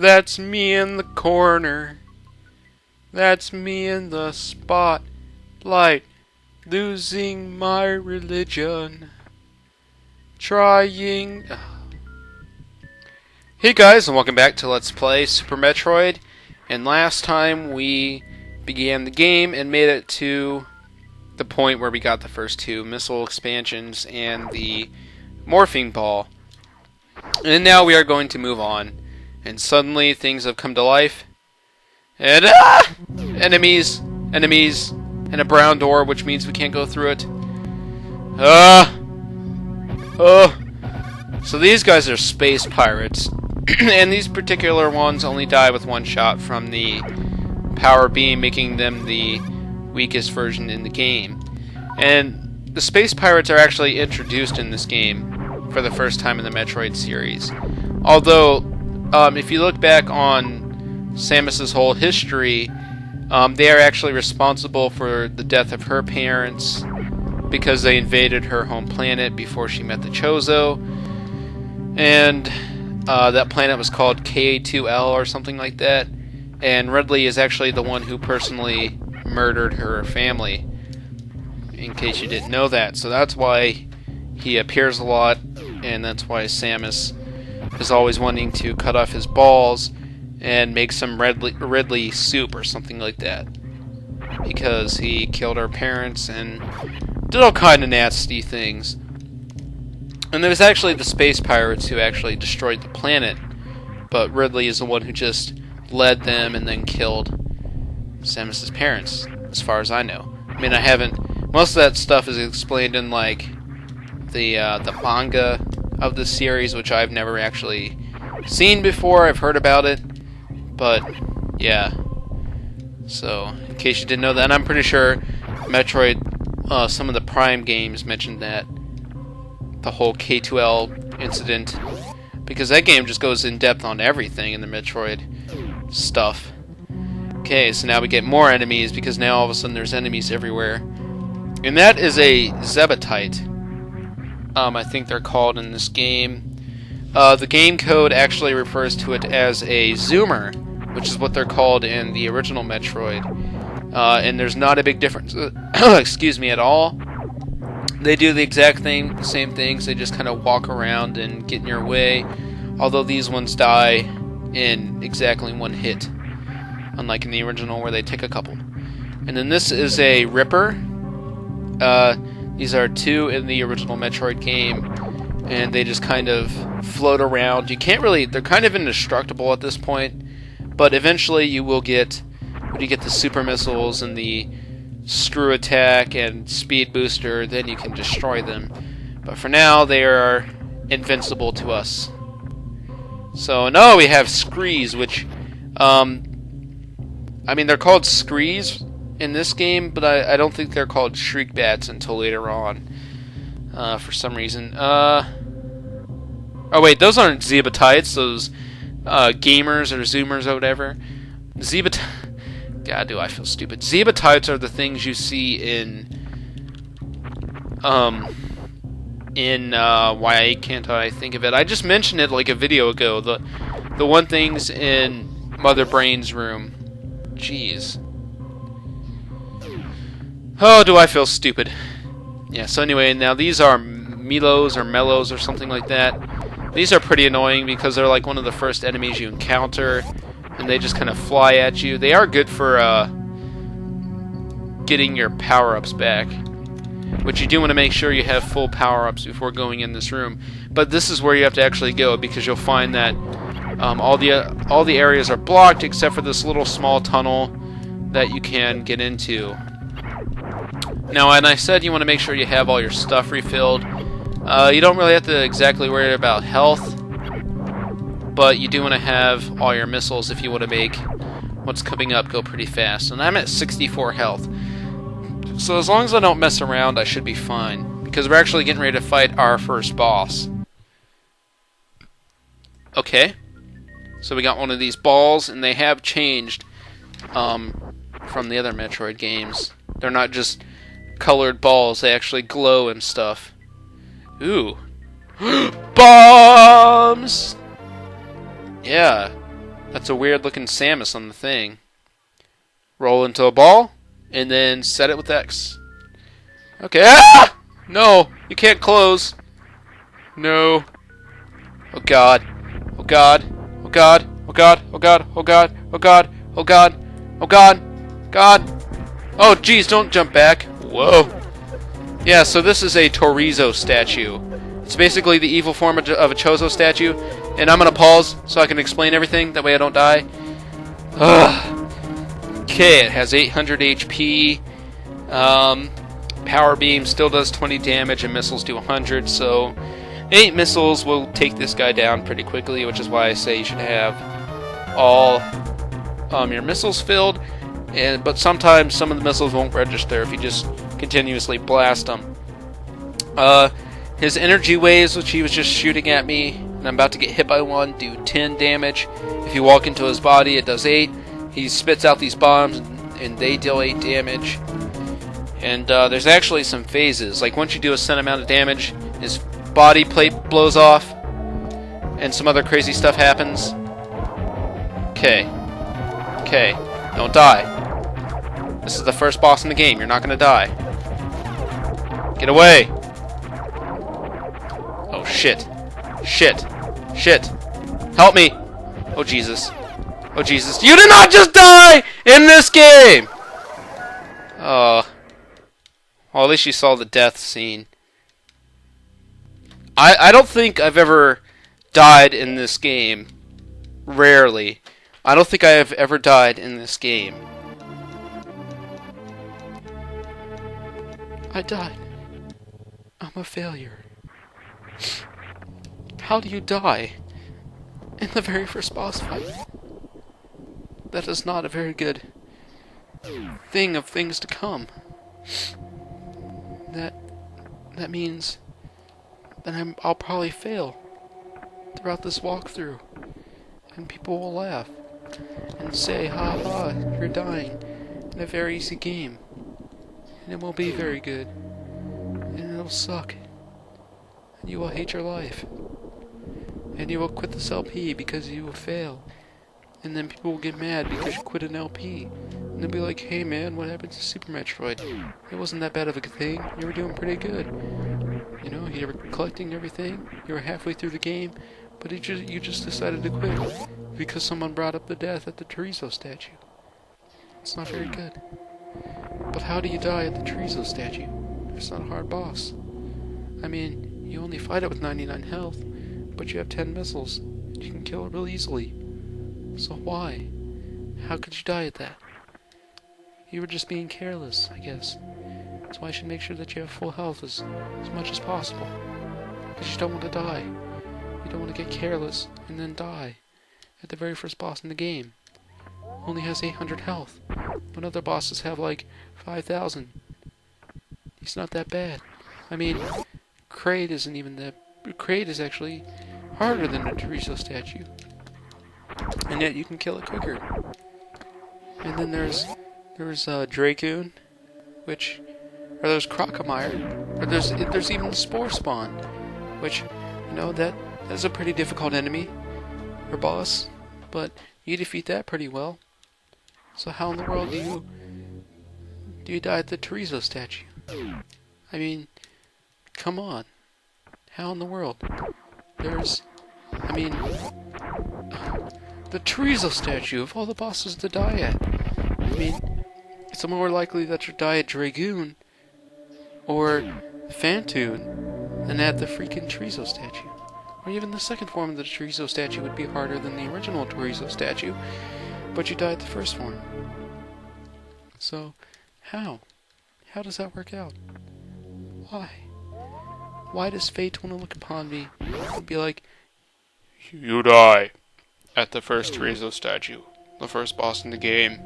That's me in the corner. That's me in the spotlight, losing my religion. Trying. Hey guys, and welcome back to Let's Play Super Metroid. And last time we began the game and made it to the point where we got the first two missile expansions and the morphing ball. And now we are going to move on. And suddenly things have come to life. And enemies, and a brown door, which means we can't go through it. So these guys are space pirates, and these particular ones only die with one shot from the power beam, making them the weakest version in the game. And the space pirates are actually introduced in this game for the first time in the Metroid series. Although, if you look back on Samus's whole history, they are actually responsible for the death of her parents because they invaded her home planet before she met the Chozo. And that planet was called Ka2L or something like that. And Ridley is actually the one who personally murdered her family, in case you didn't know that. So that's why he appears a lot, and that's why Samus is always wanting to cut off his balls and make some Ridley soup or something like that, because he killed her parents and did all kind of nasty things. And it was actually the space pirates who actually destroyed the planet, but Ridley is the one who just led them and then killed Samus's parents, as far as I know. I mean, I haven't. Most of that stuff is explained in like the manga of the series, which I've never actually seen before. I've heard about it. But, yeah. So, in case you didn't know that, and I'm pretty sure Metroid, some of the Prime games mentioned that. The whole K2L incident. Because that game just goes in depth on everything in the Metroid stuff. Okay, so now we get more enemies, because now all of a sudden there's enemies everywhere. And that is a Zebetite. I think they're called in this game. The game code actually refers to it as a zoomer, which is what they're called in the original Metroid. And there's not a big difference, excuse me, at all. They do the exact same things. They just kind of walk around and get in your way. Although these ones die in exactly one hit, unlike in the original where they take a couple. And then this is a Ripper. These are two in the original Metroid game, and they just kind of float around. You can't really. They're kind of indestructible at this point. But eventually you will get, when you get the super missiles and the screw attack and speed booster, then you can destroy them. But for now, they are invincible to us. So now we have Screes, which, I mean, they're called Screes in this game, but I don't think they're called Shriek Bats until later on, for some reason. Oh wait, those aren't Zebetites, those gamers or zoomers or whatever. God, do I feel stupid. Zebetites are the things you see in why can't I think of it? I just mentioned it like a video ago. The one things in Mother Brain's room. Jeez. Oh, do I feel stupid. Yeah, so anyway, now these are Melos or Mellows or something like that. These are pretty annoying because they're like one of the first enemies you encounter, and they just kind of fly at you. They are good for getting your power-ups back, which you do want to make sure you have full power-ups before going in this room. But this is where you have to actually go, because you'll find that all the areas are blocked except for this little small tunnel that you can get into. Now, and I said you want to make sure you have all your stuff refilled. You don't really have to exactly worry about health, but you do want to have all your missiles if you want to make what's coming up go pretty fast. And I'm at 64 health. So as long as I don't mess around, I should be fine, because we're actually getting ready to fight our first boss. Okay. So we got one of these balls, and they have changed from the other Metroid games. They're not just colored balls, they actually glow and stuff. Ooh. Bombs! Yeah. That's a weird looking Samus on the thing. Roll into a ball, and then set it with X. Okay. Ah! No, you can't close. No. Oh god. Oh god. Oh god. Oh god. Oh god. Oh god. Oh god. Oh god. Oh god. God. Oh jeez, don't jump back. Whoa. Yeah, so this is a Chorizo statue. It's basically the evil form of a Chozo statue. And I'm gonna pause so I can explain everything. That way I don't die. Okay, it has 800 HP. Power beam still does 20 damage and missiles do 100. So 8 missiles will take this guy down pretty quickly, which is why I say you should have all your missiles filled. But sometimes some of the missiles won't register if you just continuously blast them. His energy waves, which he was just shooting at me, and I'm about to get hit by one, do 10 damage. If you walk into his body, it does 8. He spits out these bombs, and they deal 8 damage. And there's actually some phases. Like once you do a set amount of damage, his body plate blows off, and some other crazy stuff happens. Okay. Okay. Don't die. This is the first boss in the game. You're not gonna die. Get away! Oh shit. Shit. Shit. Help me! Oh Jesus. Oh Jesus. You did not just die in this game! Oh. Well, at least you saw the death scene. I don't think I've ever died in this game. Rarely. I don't think I have ever died in this game. I died. I'm a failure. How do you die in the very first boss fight? That is not a very good thing of things to come. That means that I'll probably fail throughout this walkthrough, and people will laugh and say, "Ha ha, you're dying in a very easy game, and it won't be very good, and it'll suck, and you will hate your life, and you will quit this LP because you will fail." And then people will get mad because you quit an LP. And they'll be like, "Hey man, what happened to Super Metroid? It wasn't that bad of a thing. You were doing pretty good. You know, you were collecting everything. You were halfway through the game. But you just decided to quit because someone brought up the death at the Chorizo statue. It's not very good. But how do you die at the Chorizo statue? It's not a hard boss. I mean, you only fight it with 99 health, but you have 10 missiles. You can kill it real easily. So why? How could you die at that? You were just being careless, I guess. That's why I should make sure that you have full health as much as possible. Because you don't want to die. You don't want to get careless and then die at the very first boss in the game. Only has 800 health. When other bosses have like 5,000. He's not that bad. I mean, Kraid isn't even that... Kraid is actually harder than a Chorizo statue. And yet you can kill it quicker. And then there's Dragoon, which, or there's Crocomire, or there's even the Spore Spawn, which, you know, that's a pretty difficult enemy or boss, but you defeat that pretty well. So how in the world do you die at the Chorizo statue? I mean, come on, how in the world? The Chorizo statue, of all the bosses to die at. I mean, it's more likely that you die at Dragoon or Phantoon than at the freaking Chorizo statue. Or even the second form of the Chorizo statue would be harder than the original Chorizo statue, but you die at the first form. So, how? How does that work out? Why? Why does fate want to look upon me and be like, "You die at the first Chorizo statue, the first boss in the game"?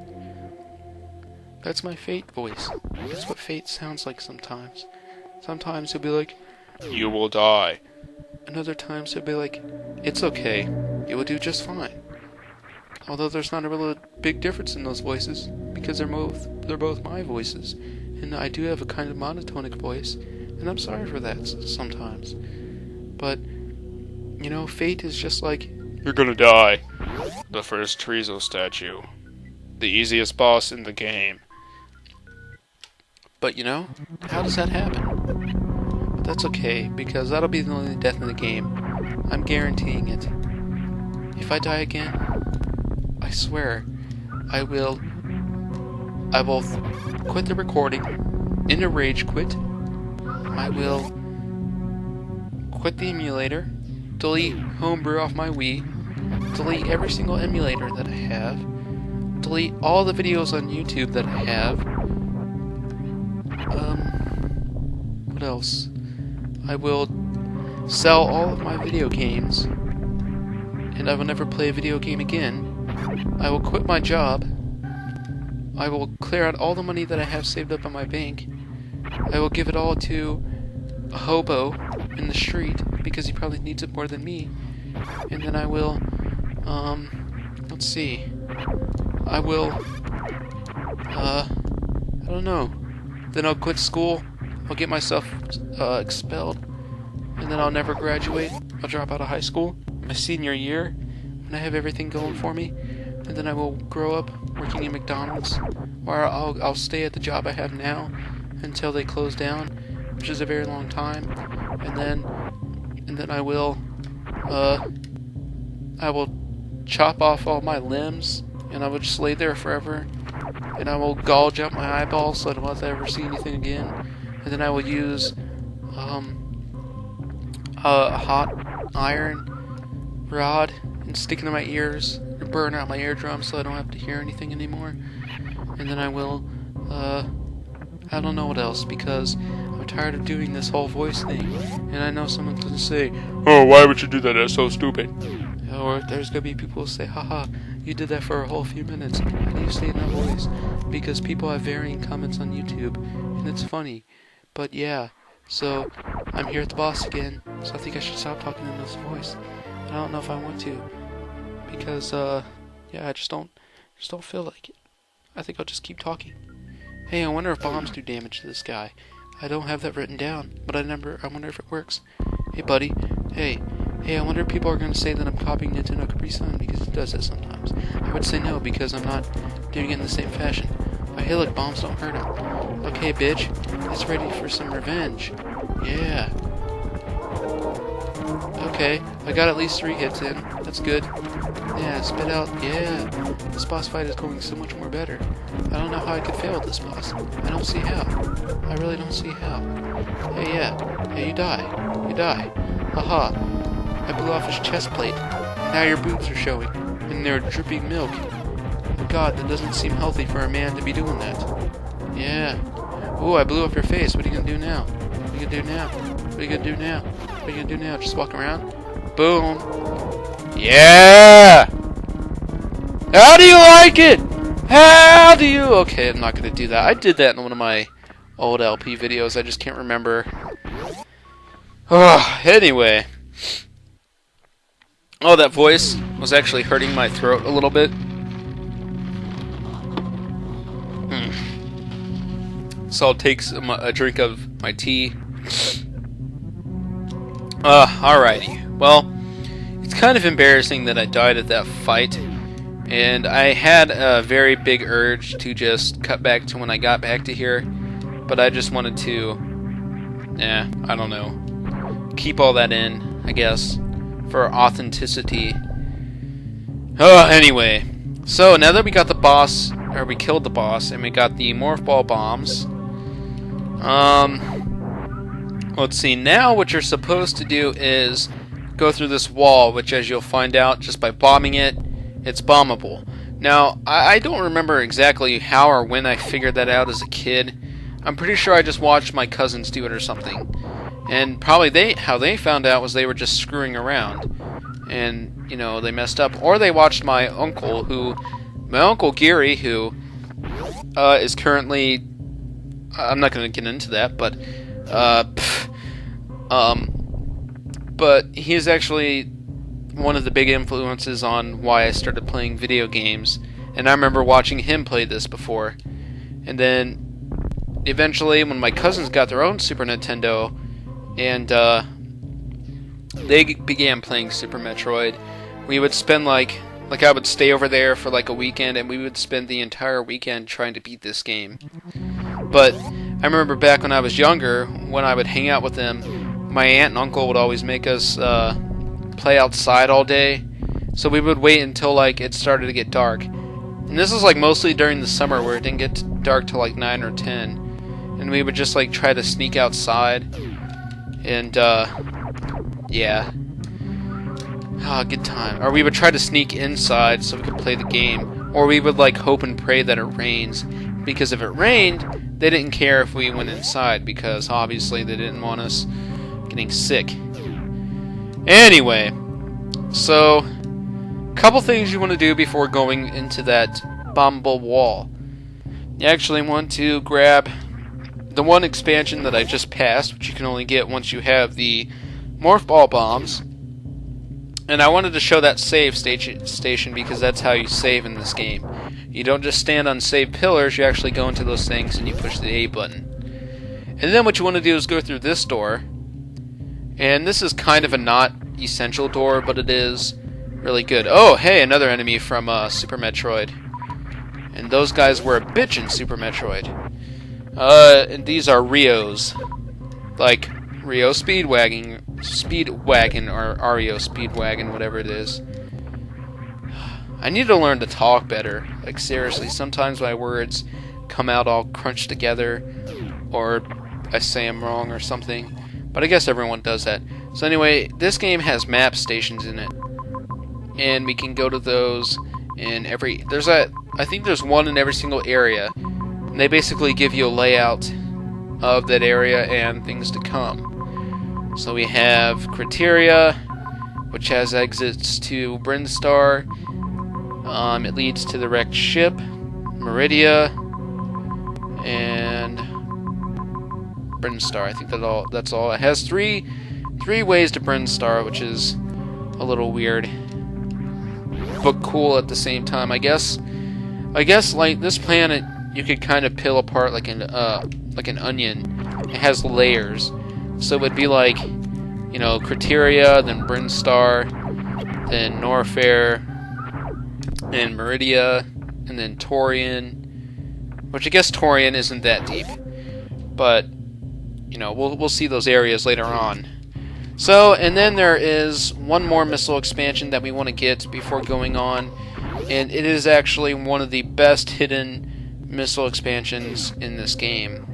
That's my fate voice. That's what fate sounds like sometimes. Sometimes he'll be like, "You will die." And other times he'll be like, "It's okay. You will do just fine." Although there's not a real big difference in those voices, because they're both my voices. And I do have a kind of monotonic voice, and I'm sorry for that sometimes. But, you know, fate is just like, "You're gonna die. The first Chorizo statue. The easiest boss in the game. But you know, how does that happen? But that's okay, because that'll be the only death in the game. I'm guaranteeing it. If I die again, I swear, I will quit the recording, in a rage quit. I will quit the emulator, delete Homebrew off my Wii, delete every single emulator that I have, delete all the videos on YouTube that I have. What else? I will sell all of my video games, and I will never play a video game again. I will quit my job. I will clear out all the money that I have saved up on my bank. I will give it all to a hobo in the street, because he probably needs it more than me. And then I will, let's see. I will, I don't know. Then I'll quit school. I'll get myself, expelled. And then I'll never graduate. I'll drop out of high school my senior year, when I have everything going for me. And then I will grow up working in McDonald's, or I'll stay at the job I have now until they close down, which is a very long time. And then I will chop off all my limbs, and I will just lay there forever, and I will gouge out my eyeballs so I don't have to ever see anything again. And then I will use a hot iron rod and stick it in my ears and burn out my eardrums so I don't have to hear anything anymore. And then I will, I don't know what else, because I'm tired of doing this whole voice thing. And I know someone's gonna say, "Oh, why would you do that? That's so stupid." Or there's gonna be people who say, "Haha, you did that for a whole few minutes. How do you stay in that voice?" Because people have varying comments on YouTube, and it's funny. But yeah, so I'm here at the boss again, so I think I should stop talking in this voice. I don't know if I want to, because yeah, I just don't feel like it. I think I'll just keep talking. Hey, I wonder if bombs do damage to this guy. I don't have that written down, but I wonder if it works. Hey, buddy. Hey, I wonder if people are going to say that I'm copying Nintendo Capri Sun because it does that sometimes. I would say no, because I'm not doing it in the same fashion. Oh, hey, look, bombs don't hurt him. Okay, bitch, it's ready for some revenge. Yeah. Okay, I got at least 3 hits in. That's good. Yeah, spit out. Yeah, this boss fight is going so much more better. I don't know how I could fail at this boss. I don't see how. I really don't see how. Hey, yeah. Hey, you die. You die. Haha. I blew off his chest plate. And now your boobs are showing. And they're dripping milk. God, that doesn't seem healthy for a man to be doing that. Yeah. Ooh, I blew up your face. What are you gonna do now? What are you gonna do now? What are you gonna do now? What are you gonna do now? Just walk around? Boom. Yeah! How do you like it? How do you? Okay, I'm not gonna do that. I did that in one of my old LP videos. I just can't remember. Anyway. Oh, that voice was actually hurting my throat a little bit. So I'll take a drink of my tea. Alrighty. Well, it's kind of embarrassing that I died at that fight, and I had a very big urge to just cut back to when I got back to here, but I just wanted to, I don't know, keep all that in, I guess, for authenticity. Anyway, so now that we got the boss, or we killed the boss, and we got the morph ball bombs, let's see, now what you're supposed to do is go through this wall, which, as you'll find out just by bombing it, it's bombable. Now, I don't remember exactly how or when I figured that out as a kid. I'm pretty sure I just watched my cousins do it or something. And probably how they found out was they were just screwing around. And, you know, they messed up. Or they watched my uncle, Gary, who is currently... I'm not going to get into that, but... but he is actually one of the big influences on why I started playing video games. And I remember watching him play this before. And then, eventually, when my cousins got their own Super Nintendo, and they began playing Super Metroid, we would spend like Like, I would stay over there for like a weekend, and we would spend the entire weekend trying to beat this game. But I remember back when I was younger, when I would hang out with them, my aunt and uncle would always make us play outside all day. So we would wait until like it started to get dark. And this is like mostly during the summer where it didn't get dark till like 9 or 10. And we would just like try to sneak outside. And yeah. Ah, good time. Or we would try to sneak inside so we could play the game. Or we would like hope and pray that it rains. Because if it rained, they didn't care if we went inside, because obviously they didn't want us getting sick. Anyway, so a couple things you want to do before going into that bombable wall. You actually want to grab the one expansion that I just passed, which you can only get once you have the morph ball bombs. And I wanted to show that save station because that's how you save in this game. You don't just stand on save pillars, you actually go into those things and you push the A button. And then what you want to do is go through this door. And this is kind of a not essential door, but it is really good. Oh, hey, another enemy from Super Metroid. And those guys were a bitch in Super Metroid. And these are Rios. Like Rio Speedwagon or Rio Speedwagon, whatever it is. I need to learn to talk better. Like, seriously, sometimes my words come out all crunched together, or I say them wrong or something. But I guess everyone does that. So anyway, this game has map stations in it. And we can go to those in every... I think there's one in every single area. And they basically give you a layout of that area and things to come. So we have Criteria, which has exits to Brinstar. It leads to the wrecked ship, Meridia, and Brinstar. I think that's all. It has three ways to Brinstar, which is a little weird, but cool at the same time. I guess like this planet, you could kind of peel apart like an onion. It has layers, so it would be like, you know, Criteria, then Brinstar, then Norfair, and Meridia, and then Torian, which I guess Torian isn't that deep, but you know, we'll see those areas later on. So, and then there is one more missile expansion that we want to get before going on, and it is actually one of the best hidden missile expansions in this game.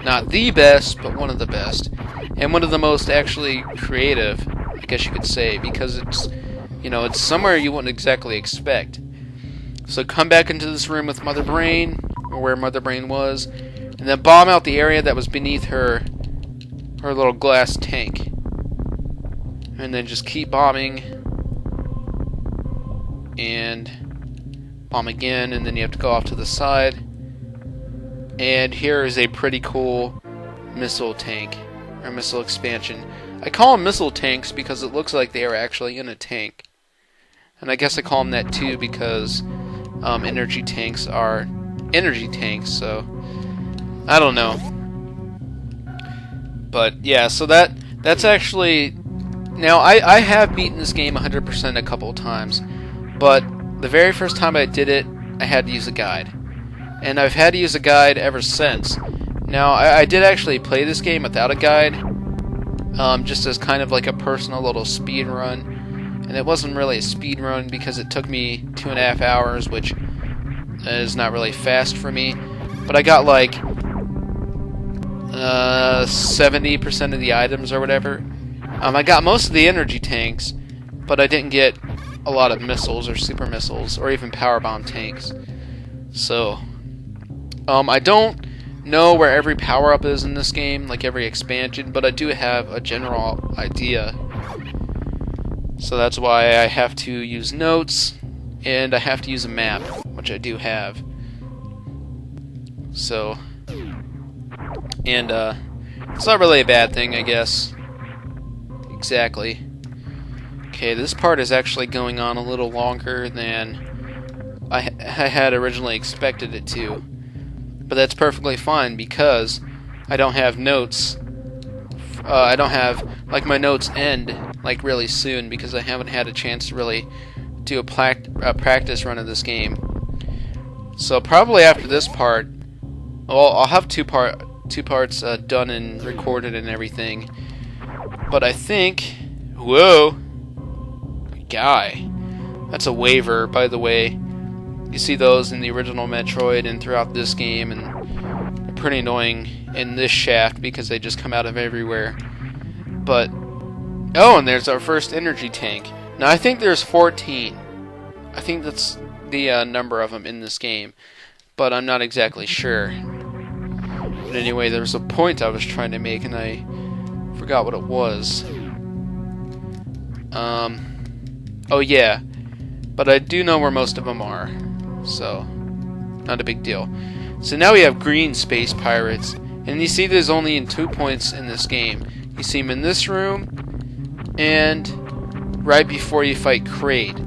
Not the best, but one of the best, and one of the most actually creative, I guess you could say, because it's, you know, it's somewhere you wouldn't exactly expect. So come back into this room with Mother Brain, or where Mother Brain was, and then bomb out the area that was beneath her little glass tank. And then just keep bombing, and bomb again, and then you have to go off to the side. And here is a pretty cool missile tank, or missile expansion. I call them missile tanks because it looks like they are actually in a tank. And I guess I call them that too because energy tanks are energy tanks, so I don't know. But yeah, so that's actually... Now, I have beaten this game 100% a couple of times, but the very first time I did it, I had to use a guide. And I've had to use a guide ever since. Now, I did actually play this game without a guide, just as kind of like a personal little speed run. And it wasn't really a speed run because it took me 2.5 hours, which is not really fast for me. But I got like 70% of the items or whatever. I got most of the energy tanks, but I didn't get a lot of missiles or super missiles or even power bomb tanks. So, I don't know where every power-up is in this game, like every expansion, but I do have a general idea. So that's why I have to use notes, and I have to use a map, which I do have. So, and it's not really a bad thing, I guess. Exactly. Okay, this part is actually going on a little longer than I had originally expected it to. But that's perfectly fine because I don't have notes. I don't have, like, my notes end like really soon because I haven't had a chance to really do a practice run of this game. So probably after this part, well, I'll have two parts done and recorded and everything. But I think, whoa, guy, that's a waiver, by the way. You see those in the original Metroid and throughout this game, and they're pretty annoying in this shaft because they just come out of everywhere. But, oh, and there's our first energy tank. Now, I think there's 14. I think that's the number of them in this game, but I'm not exactly sure. But anyway, there was a point I was trying to make, and I forgot what it was. Oh yeah, but I do know where most of them are, so not a big deal. So now we have green space pirates, and you see there's only in 2 points in this game. You see them in this room, and right before you fight Kraid.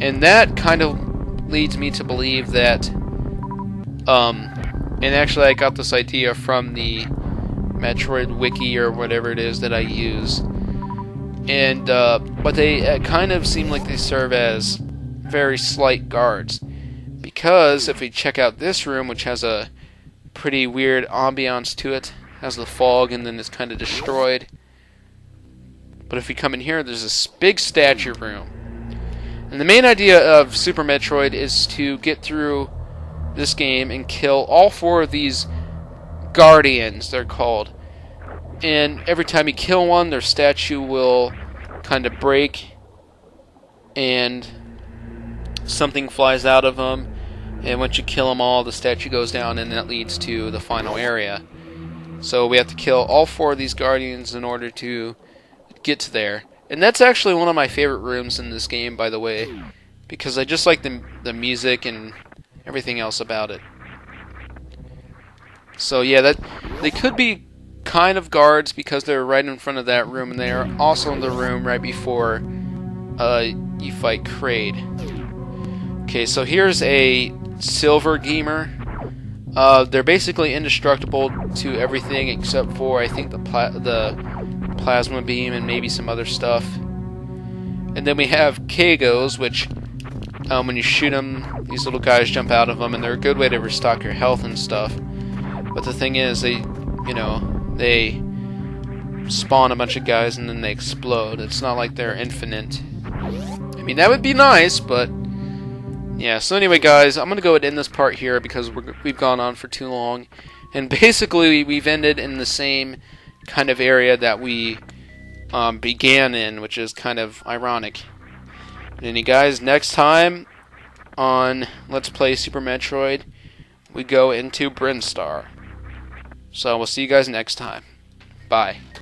And that kind of leads me to believe that, and actually I got this idea from the Metroid wiki or whatever it is that I use. And, but they kind of seem like they serve as very slight guards. Because if we check out this room, which has a pretty weird ambiance to it, has the fog and then it's kind of destroyed. But if we come in here, there's this big statue room. And the main idea of Super Metroid is to get through this game and kill all 4 of these guardians, they're called. And every time you kill one, their statue will kind of break and something flies out of them. And once you kill them all, the statue goes down, and that leads to the final area. So we have to kill all 4 of these guardians in order to get to there. And that's actually one of my favorite rooms in this game, by the way, because I just like the music and everything else about it. So yeah, that they could be kind of guards because they're right in front of that room, and they are also in the room right before you fight Kraid. Okay, so here's a silver gamer. They're basically indestructible to everything except for, I think, the plasma beam and maybe some other stuff. And then we have Kagos, which when you shoot them, these little guys jump out of them, and they're a good way to restock your health and stuff. But the thing is, they spawn a bunch of guys and then they explode. It's not like they're infinite. I mean, that would be nice, but yeah. So anyway, guys, I'm gonna go ahead and end this part here because we've gone on for too long, and basically we've ended in the same kind of area that we began in, which is kind of ironic. And anyway, guys, next time on Let's Play Super Metroid, we go into Brinstar. So we'll see you guys next time. Bye.